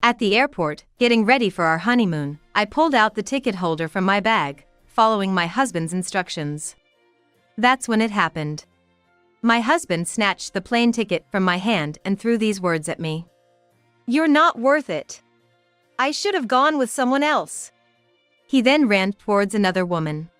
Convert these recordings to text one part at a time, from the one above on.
At the airport, getting ready for our honeymoon, I pulled out the ticket holder from my bag, following my husband's instructions. That's when it happened. My husband snatched the plane ticket from my hand and threw these words at me. "You're not worth it. I should have gone with someone else." He then ran towards another woman.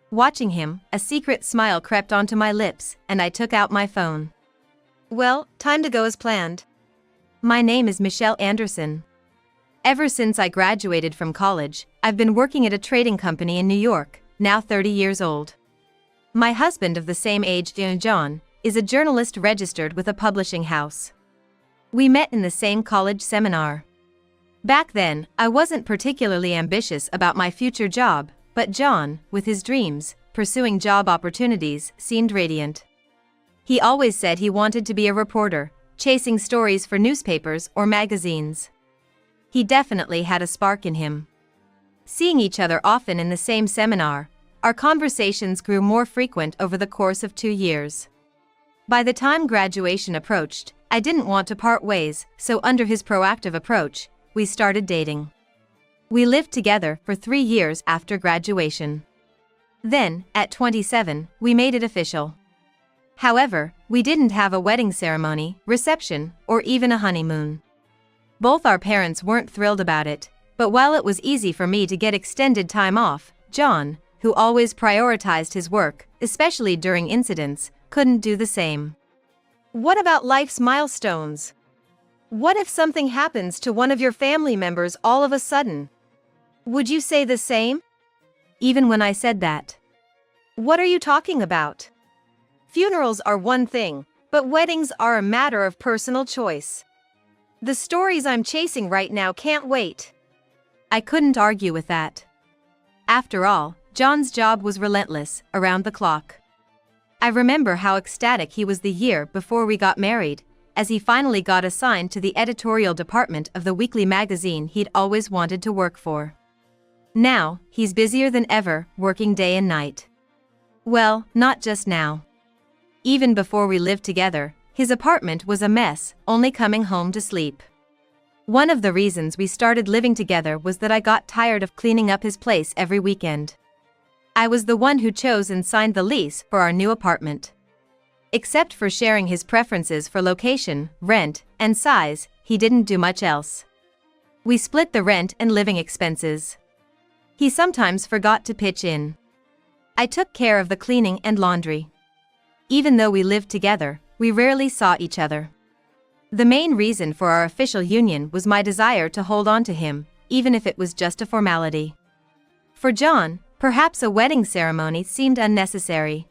Watching him, a secret smile crept onto my lips, and I took out my phone. "Well, time to go as planned. My name is Michelle Anderson. Ever since I graduated from college, I've been working at a trading company in New York, now 30 years old. My husband of the same age, John, is a journalist registered with a publishing house. We met in the same college seminar. Back then, I wasn't particularly ambitious about my future job, but John, with his dreams, pursuing job opportunities, seemed radiant. He always said he wanted to be a reporter, chasing stories for newspapers or magazines. He definitely had a spark in him. Seeing each other often in the same seminar, our conversations grew more frequent over the course of 2 years. By the time graduation approached, I didn't want to part ways, so under his proactive approach, we started dating. We lived together for 3 years after graduation. Then, at 27, we made it official. However, we didn't have a wedding ceremony, reception, or even a honeymoon. Both our parents weren't thrilled about it, but while it was easy for me to get extended time off, John, who always prioritized his work, especially during incidents, couldn't do the same. What about life's milestones? What if something happens to one of your family members all of a sudden? Would you say the same? Even when I said that. What are you talking about? Funerals are one thing, but weddings are a matter of personal choice. The stories I'm chasing right now can't wait. I couldn't argue with that. After all, John's job was relentless, around the clock. I remember how ecstatic he was the year before we got married, as he finally got assigned to the editorial department of the weekly magazine he'd always wanted to work for. Now, he's busier than ever, working day and night. Well, not just now. Even before we lived together, his apartment was a mess, only coming home to sleep. One of the reasons we started living together was that I got tired of cleaning up his place every weekend. I was the one who chose and signed the lease for our new apartment. Except for sharing his preferences for location, rent, and size, he didn't do much else. We split the rent and living expenses. He sometimes forgot to pitch in. I took care of the cleaning and laundry. Even though we lived together, we rarely saw each other. The main reason for our official union was my desire to hold on to him, even if it was just a formality. For John, perhaps a wedding ceremony seemed unnecessary.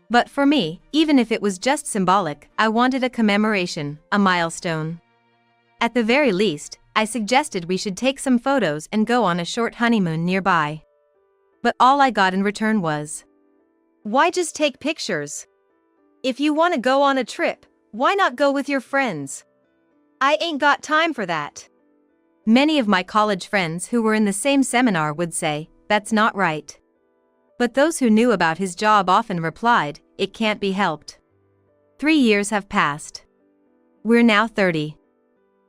But for me, even if it was just symbolic, I wanted a commemoration, a milestone. At the very least, I suggested we should take some photos and go on a short honeymoon nearby. But all I got in return was, "Why just take pictures? If you want to go on a trip, why not go with your friends? I ain't got time for that." Many of my college friends who were in the same seminar would say, "That's not right." But those who knew about his job often replied, "It can't be helped." 3 years have passed. We're now 30.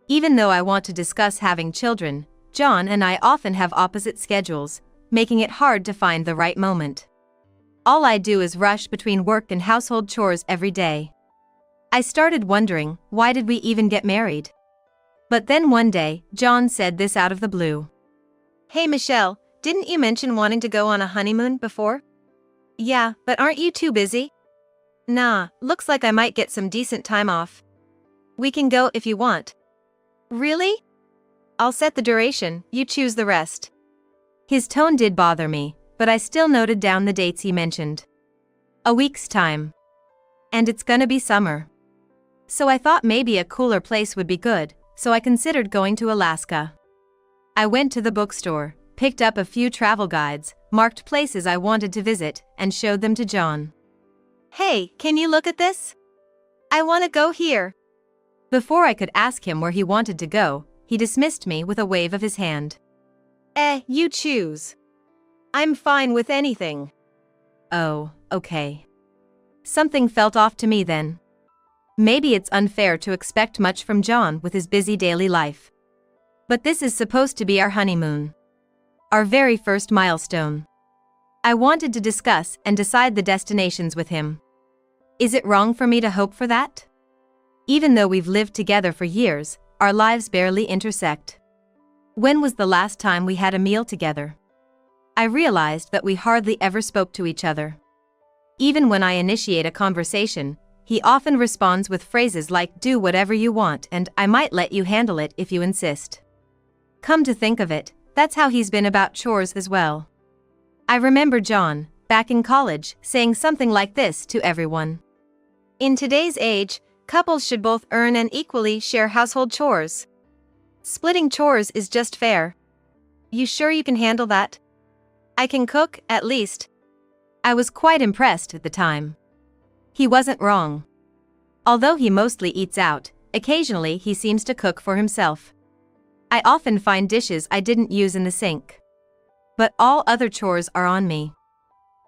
Even though I want to discuss having children, John and I often have opposite schedules, making it hard to find the right moment. All I do is rush between work and household chores every day. I started wondering, why did we even get married? But then one day, John said this out of the blue. "Hey Michelle, didn't you mention wanting to go on a honeymoon before?" "Yeah, but aren't you too busy?" "Nah, looks like I might get some decent time off. We can go if you want." "Really?" "I'll set the duration, you choose the rest." His tone did bother me, but I still noted down the dates he mentioned. A week's time. And it's gonna be summer. So I thought maybe a cooler place would be good, so I considered going to Alaska. I went to the bookstore, picked up a few travel guides, marked places I wanted to visit, and showed them to John. "Hey, can you look at this? I want to go here." Before I could ask him where he wanted to go, he dismissed me with a wave of his hand. You choose. I'm fine with anything." Oh, okay. Something felt off to me then. Maybe it's unfair to expect much from John with his busy daily life. But this is supposed to be our honeymoon. Our very first milestone. I wanted to discuss and decide the destinations with him. Is it wrong for me to hope for that? Even though we've lived together for years, our lives barely intersect. When was the last time we had a meal together? I realized that we hardly ever spoke to each other. Even when I initiate a conversation, he often responds with phrases like, "Do whatever you want and I might let you handle it if you insist." Come to think of it, that's how he's been about chores as well. I remember John, back in college, saying something like this to everyone. In today's age, couples should both earn and equally share household chores. Splitting chores is just fair. You sure you can handle that? I can cook, at least. I was quite impressed at the time. He wasn't wrong. Although he mostly eats out, occasionally he seems to cook for himself. I often find dishes I didn't use in the sink. But all other chores are on me.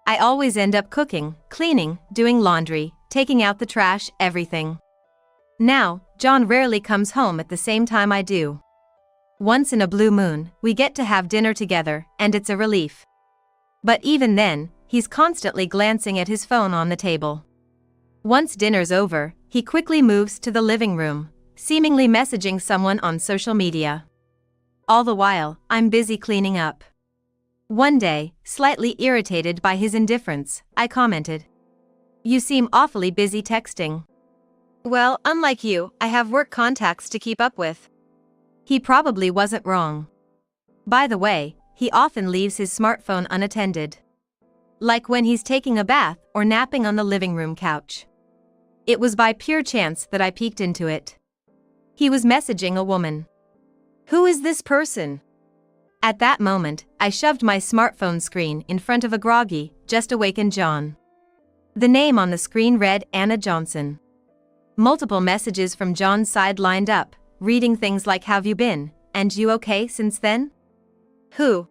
I always end up cooking, cleaning, doing laundry, taking out the trash, everything. Now, John rarely comes home at the same time I do. Once in a blue moon, we get to have dinner together, and it's a relief. But even then, he's constantly glancing at his phone on the table. Once dinner's over, he quickly moves to the living room, seemingly messaging someone on social media. All the while, I'm busy cleaning up. One day, slightly irritated by his indifference, I commented, "You seem awfully busy texting." "Well, unlike you, I have work contacts to keep up with." He probably wasn't wrong. By the way, he often leaves his smartphone unattended. Like when he's taking a bath or napping on the living room couch. It was by pure chance that I peeked into it. He was messaging a woman. Who is this person? At that moment, I shoved my smartphone screen in front of a groggy, just awakened John. The name on the screen read Anna Johnson. Multiple messages from John's side lined up, reading things like "How've you been? And you okay since then?" Who?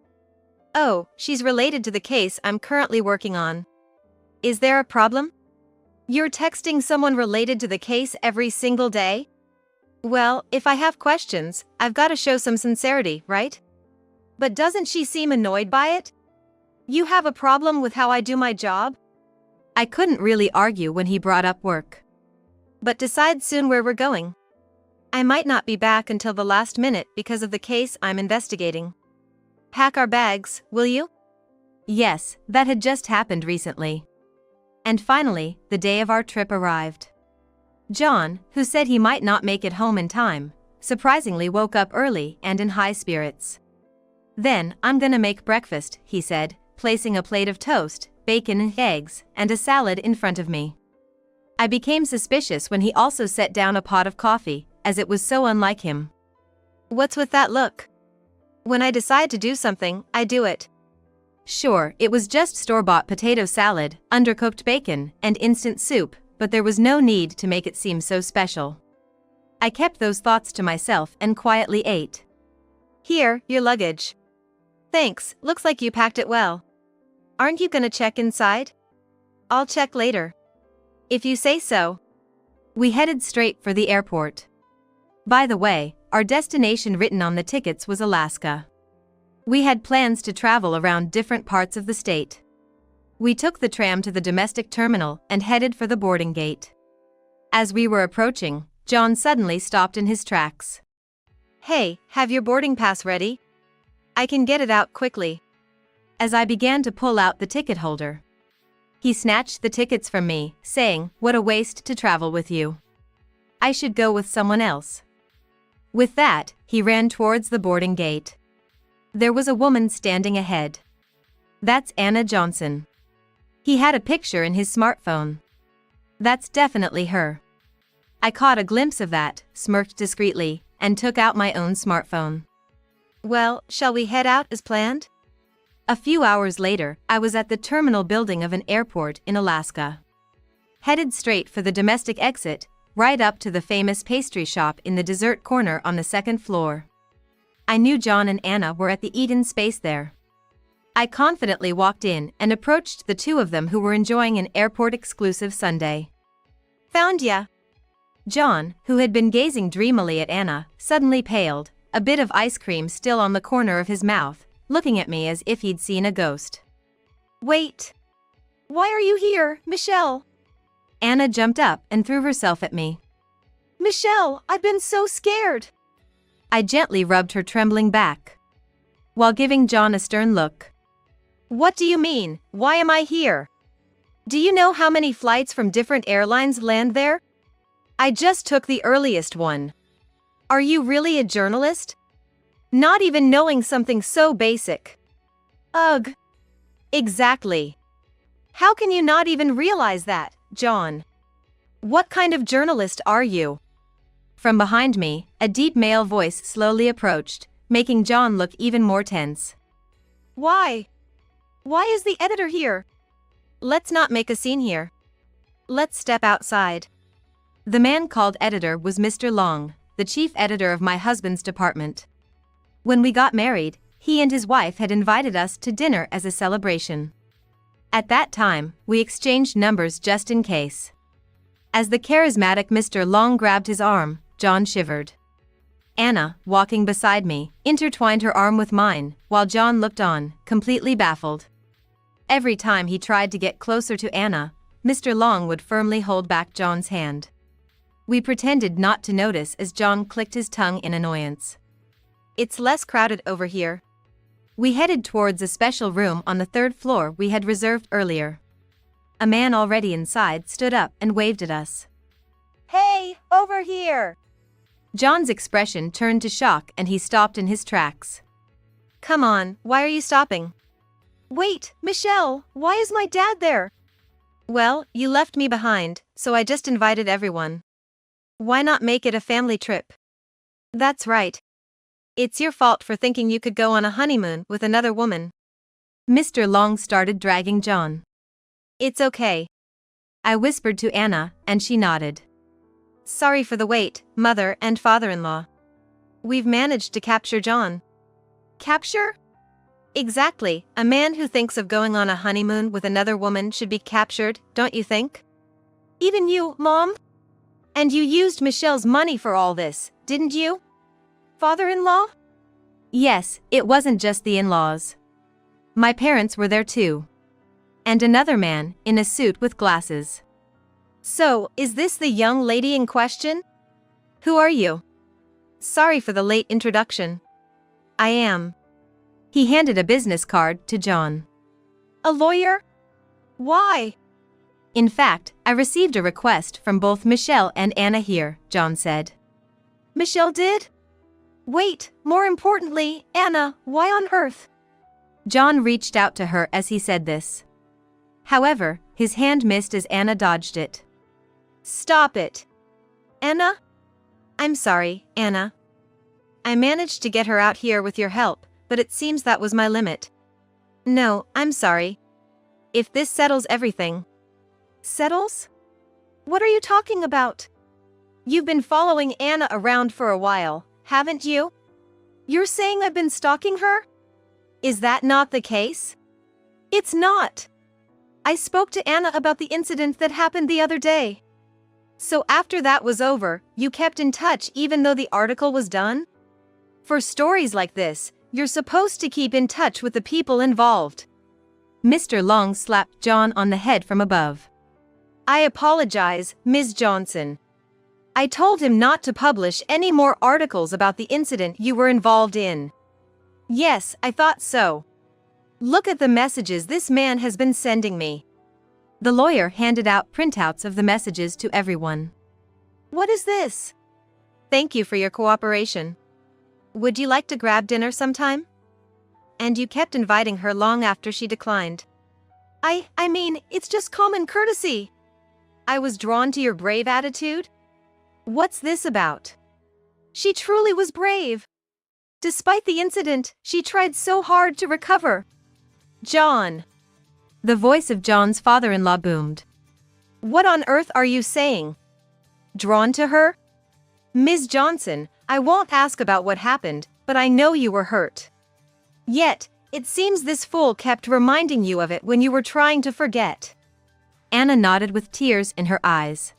Oh, she's related to the case I'm currently working on. Is there a problem? You're texting someone related to the case every single day? Well, if I have questions, I've got to show some sincerity, right? But doesn't she seem annoyed by it? You have a problem with how I do my job? I couldn't really argue when he brought up work. But decide soon where we're going. I might not be back until the last minute because of the case I'm investigating. Pack our bags, will you? Yes, that had just happened recently. And finally, the day of our trip arrived. John, who said he might not make it home in time, surprisingly woke up early and in high spirits. Then, "I'm gonna make breakfast," he said, placing a plate of toast, bacon and eggs, and a salad in front of me. I became suspicious when he also set down a pot of coffee, as it was so unlike him. What's with that look? When I decide to do something, I do it. Sure, it was just store-bought potato salad, undercooked bacon, and instant soup, but there was no need to make it seem so special. I kept those thoughts to myself and quietly ate. Here, your luggage. Thanks, looks like you packed it well. Aren't you gonna check inside? I'll check later. If you say so. We headed straight for the airport. By the way, our destination written on the tickets was Alaska. We had plans to travel around different parts of the state. We took the tram to the domestic terminal and headed for the boarding gate. As we were approaching, John suddenly stopped in his tracks. Hey, have your boarding pass ready? I can get it out quickly. As I began to pull out the ticket holder, he snatched the tickets from me, saying, "What a waste to travel with you. I should go with someone else." With that, he ran towards the boarding gate. There was a woman standing ahead. That's Anna Johnson. He had a picture in his smartphone. That's definitely her. I caught a glimpse of that, smirked discreetly, and took out my own smartphone. Well, shall we head out as planned? A few hours later, I was at the terminal building of an airport in Alaska. Headed straight for the domestic exit, right up to the famous pastry shop in the dessert corner on the second floor. I knew John and Anna were at the eat-in space there. I confidently walked in and approached the two of them who were enjoying an airport-exclusive sundae. Found ya! John, who had been gazing dreamily at Anna, suddenly paled, a bit of ice cream still on the corner of his mouth, looking at me as if he'd seen a ghost. Wait. Why are you here, Michelle? Anna jumped up and threw herself at me. Michelle, I've been so scared. I gently rubbed her trembling back, while giving John a stern look. What do you mean? Why am I here? Do you know how many flights from different airlines land there? I just took the earliest one. Are you really a journalist? Not even knowing something so basic. Ugh. Exactly. How can you not even realize that, John? What kind of journalist are you? From behind me, a deep male voice slowly approached, making John look even more tense. Why? Why is the editor here? Let's not make a scene here. Let's step outside. The man called editor was Mr. Long, the chief editor of my husband's department. When we got married, he and his wife had invited us to dinner as a celebration. At that time, we exchanged numbers just in case. As the charismatic Mr. Long grabbed his arm, John shivered. Anna, walking beside me, intertwined her arm with mine, while John looked on, completely baffled. Every time he tried to get closer to Anna, Mr. Long would firmly hold back John's hand. We pretended not to notice as John clicked his tongue in annoyance. It's less crowded over here. We headed towards a special room on the 3rd floor we had reserved earlier. A man already inside stood up and waved at us. Hey, over here! John's expression turned to shock and he stopped in his tracks. Come on, why are you stopping? Wait, Michelle, why is my dad there? Well, you left me behind, so I just invited everyone. Why not make it a family trip? That's right. It's your fault for thinking you could go on a honeymoon with another woman. Mr. Long started dragging John. It's okay. I whispered to Anna, and she nodded. Sorry for the wait, mother and father-in-law. We've managed to capture John. Capture? Exactly, a man who thinks of going on a honeymoon with another woman should be captured, don't you think? Even you, Mom? And you used Michelle's money for all this, didn't you? Father-in-law? Yes, it wasn't just the in-laws. My parents were there too. And another man, in a suit with glasses. So, is this the young lady in question? Who are you? Sorry for the late introduction. I am. He handed a business card to John. A lawyer? Why? In fact, I received a request from both Michelle and Anna here, John said. Michelle did? Wait, more importantly, Anna, why on earth? John reached out to her as he said this. However, his hand missed as Anna dodged it. Stop it. Anna? I'm sorry, Anna. I managed to get her out here with your help, but it seems that was my limit. No, I'm sorry. If this settles everything. Settles? What are you talking about? You've been following Anna around for a while, haven't you? You're saying I've been stalking her? Is that not the case? It's not. I spoke to Anna about the incident that happened the other day. So after that was over, you kept in touch even though the article was done? For stories like this, you're supposed to keep in touch with the people involved. Mr. Long slapped John on the head from above. I apologize, Ms. Johnson. I told him not to publish any more articles about the incident you were involved in. Yes, I thought so. Look at the messages this man has been sending me. The lawyer handed out printouts of the messages to everyone. What is this? Thank you for your cooperation. Would you like to grab dinner sometime? And you kept inviting her long after she declined. I mean, it's just common courtesy. I was drawn to your brave attitude. What's this about? She truly was brave. Despite the incident, she tried so hard to recover. John. The voice of John's father-in-law boomed. What on earth are you saying? Drawn to her? Ms. Johnson, I won't ask about what happened, but I know you were hurt. Yet, it seems this fool kept reminding you of it when you were trying to forget. Anna nodded with tears in her eyes.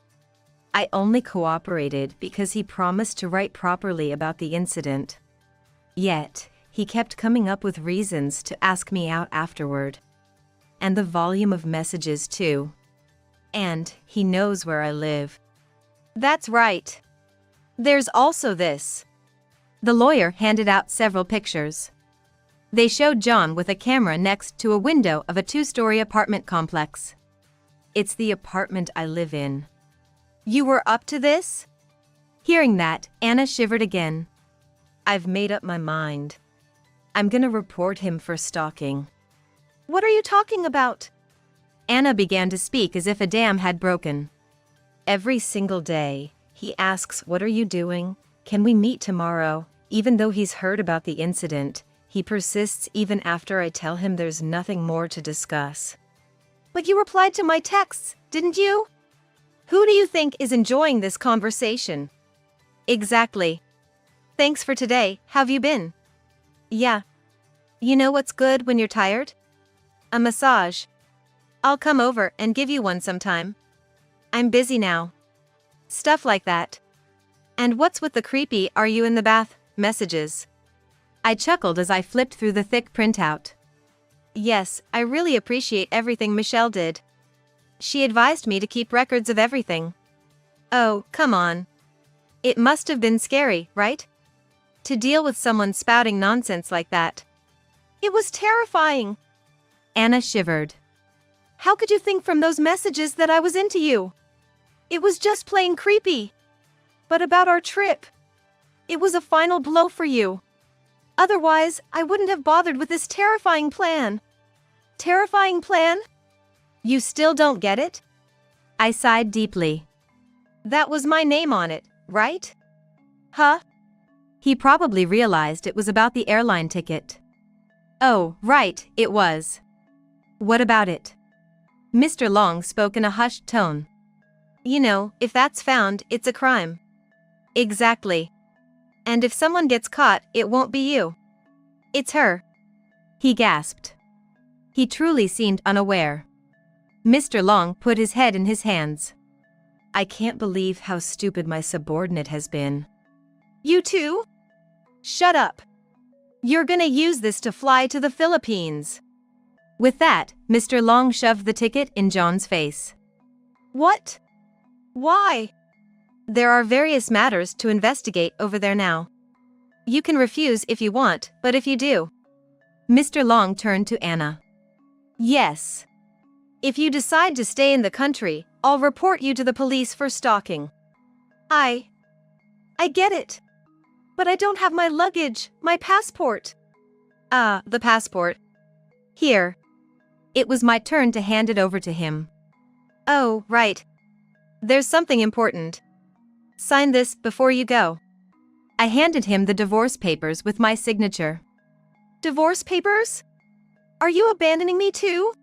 I only cooperated because he promised to write properly about the incident. Yet, he kept coming up with reasons to ask me out afterward. And the volume of messages too. And he knows where I live. That's right. There's also this. The lawyer handed out several pictures. They showed John with a camera next to a window of a 2-story apartment complex. It's the apartment I live in. You were up to this? Hearing that, Anna shivered again. I've made up my mind. I'm gonna report him for stalking. What are you talking about? Anna began to speak as if a dam had broken. Every single day, he asks, "What are you doing? Can we meet tomorrow?" Even though he's heard about the incident, he persists even after I tell him there's nothing more to discuss. But you replied to my texts, didn't you? Who do you think is enjoying this conversation? Exactly. Thanks for today, how've you been? Yeah. You know what's good when you're tired? A massage. I'll come over and give you one sometime. I'm busy now. Stuff like that. And what's with the creepy "are you in the bath" messages? I chuckled as I flipped through the thick printout. Yes, I really appreciate everything Michelle did. She advised me to keep records of everything. Oh, come on. It must have been scary, right? To deal with someone spouting nonsense like that. It was terrifying. Anna shivered. How could you think from those messages that I was into you? It was just plain creepy. But about our trip, it was a final blow for you. Otherwise, I wouldn't have bothered with this terrifying plan. Terrifying plan? You still don't get it? I sighed deeply. That was my name on it, right? Huh? He probably realized it was about the airline ticket. Oh, right, it was. What about it? Mr. Long spoke in a hushed tone. You know, if that's found, it's a crime. Exactly. And if someone gets caught, it won't be you. It's her. He gasped. He truly seemed unaware. Mr. Long put his head in his hands. I can't believe how stupid my subordinate has been. You too? Shut up. You're gonna use this to fly to the Philippines. With that, Mr. Long shoved the ticket in John's face. What? Why? There are various matters to investigate over there now. You can refuse if you want, but if you do. Mr. Long turned to Anna. Yes. If you decide to stay in the country, I'll report you to the police for stalking. I get it. But I don't have my luggage, my passport. The passport. Here. It was my turn to hand it over to him. Oh, right. There's something important. Sign this before you go. I handed him the divorce papers with my signature. Divorce papers? Are you abandoning me too?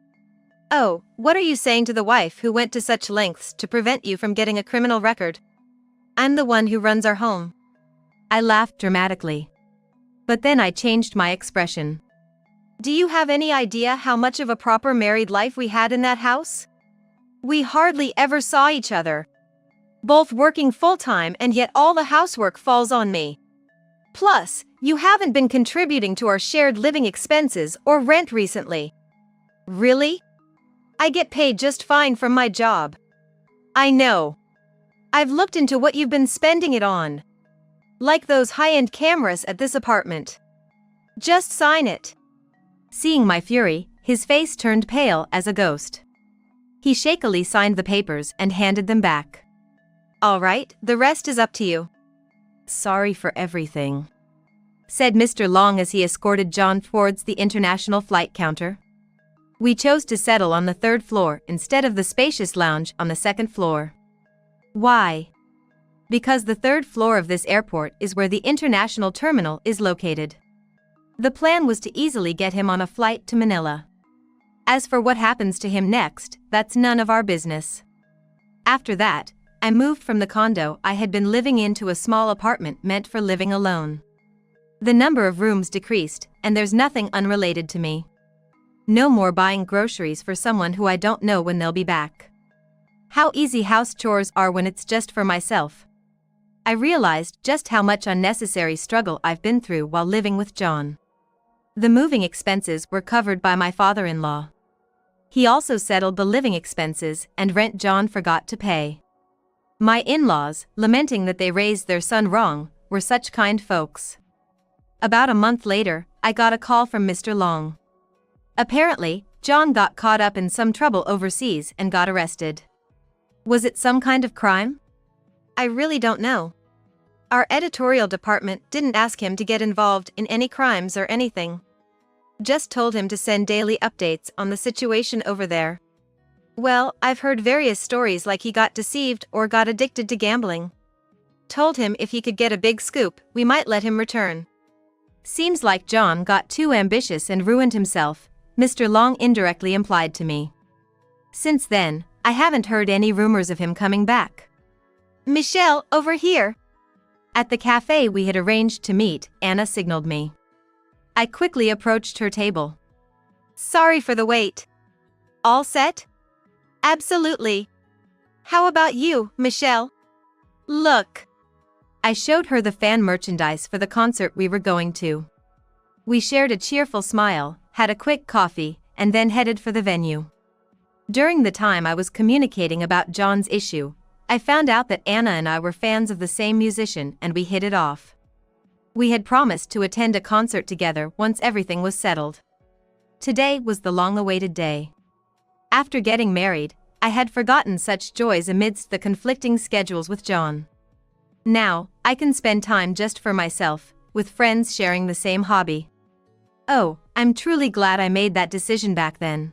Oh, what are you saying to the wife who went to such lengths to prevent you from getting a criminal record? I'm the one who runs our home. I laughed dramatically. But then I changed my expression. Do you have any idea how much of a proper married life we had in that house? We hardly ever saw each other. Both working full-time, and yet all the housework falls on me. Plus, you haven't been contributing to our shared living expenses or rent recently. Really? I get paid just fine from my job. I know. I've looked into what you've been spending it on. Like those high-end cameras at this apartment. Just sign it. Seeing my fury, his face turned pale as a ghost. He shakily signed the papers and handed them back. All right, the rest is up to you. Sorry for everything, said Mr. Long as he escorted John towards the international flight counter. We chose to settle on the 3rd floor instead of the spacious lounge on the 2nd floor. Why? Because the 3rd floor of this airport is where the international terminal is located. The plan was to easily get him on a flight to Manila. As for what happens to him next, that's none of our business. After that, I moved from the condo I had been living in to a small apartment meant for living alone. The number of rooms decreased, and there's nothing unrelated to me. No more buying groceries for someone who I don't know when they'll be back. How easy house chores are when it's just for myself. I realized just how much unnecessary struggle I've been through while living with John. The moving expenses were covered by my father-in-law. He also settled the living expenses and rent John forgot to pay. My in-laws, lamenting that they raised their son wrong, were such kind folks. About a month later, I got a call from Mr. Long. Apparently, John got caught up in some trouble overseas and got arrested. Was it some kind of crime? I really don't know. Our editorial department didn't ask him to get involved in any crimes or anything. Just told him to send daily updates on the situation over there. Well, I've heard various stories like he got deceived or got addicted to gambling. Told him if he could get a big scoop, we might let him return. Seems like John got too ambitious and ruined himself, Mr. Long indirectly implied to me. Since then, I haven't heard any rumors of him coming back. Michelle, over here. At the cafe we had arranged to meet, Anna signaled me. I quickly approached her table. Sorry for the wait. All set? Absolutely. How about you, Michelle? Look. I showed her the fan merchandise for the concert we were going to. We shared a cheerful smile, had a quick coffee, and then headed for the venue. During the time I was communicating about John's issue, I found out that Anna and I were fans of the same musician and we hit it off. We had promised to attend a concert together once everything was settled. Today was the long-awaited day. After getting married, I had forgotten such joys amidst the conflicting schedules with John. Now, I can spend time just for myself, with friends sharing the same hobby. Oh, I'm truly glad I made that decision back then.